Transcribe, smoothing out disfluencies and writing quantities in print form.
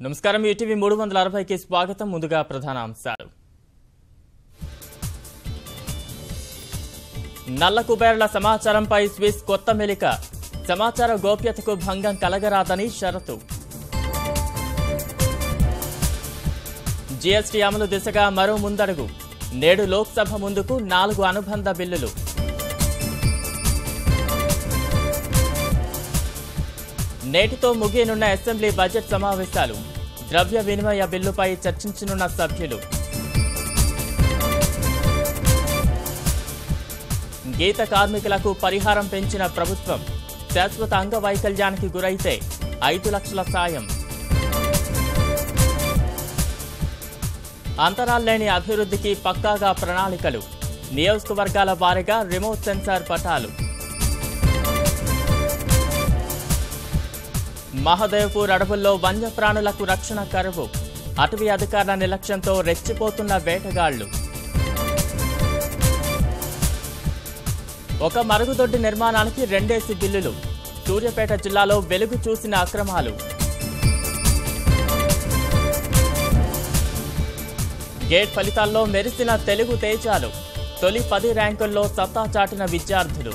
నమస్కారం ఈటీవీ 360కి స్వాగతం ముందుగా ప్రధాన అంశాలు నల్ల కుబేర్ల సమాచారంపై స్విస్ కొత్త మెలిక సమాచార గోప్యతకు భంగం కలగరాదని షరతు జీఎస్టీ అమలు దిశగా మరో ముందడుగు నేడు లోక్సభ ముందుకు 4 అనుబంధ బిల్లులు నేటితో ముగియనున్న అసెంబ్లీ బడ్జెట్ సమావేశాలు ద్రవ్య వినిమయ బిల్లుపై చర్చించనున్న సభ్యులు గీత కార్మికులకు పరిహారం పెంచిన ప్రభుత్వం శాశ్వత అంగవైకల్యానికి గురైతే 5 లక్షల సాయం అంతరాల్లేని అభివృద్ధికి పక్కాగా ప్రణాళికలు నియోజకవర్గాల వారీగా రిమోట్ సెన్సార్ పటాలు మహదేవ్పూర్ అడవుల్లో వన్యప్రాణులకు రక్షణ కరువు అటవీ అధికారుల నిర్లక్ష్యంతో రెచ్చిపోతున్న వేటగాళ్లు ఒక మరుగుదొడ్డి నిర్మాణానికి 2 బిల్లులు సూర్యాపేట జిల్లాలో వెలుగు చూసిన అక్రమాలు గేట్ ఫలితాల్లో మెరిసిన తెలుగు తేజాలు తొలి 10 ర్యాంకుల్లో సత్తా చాటిన విద్యార్థులు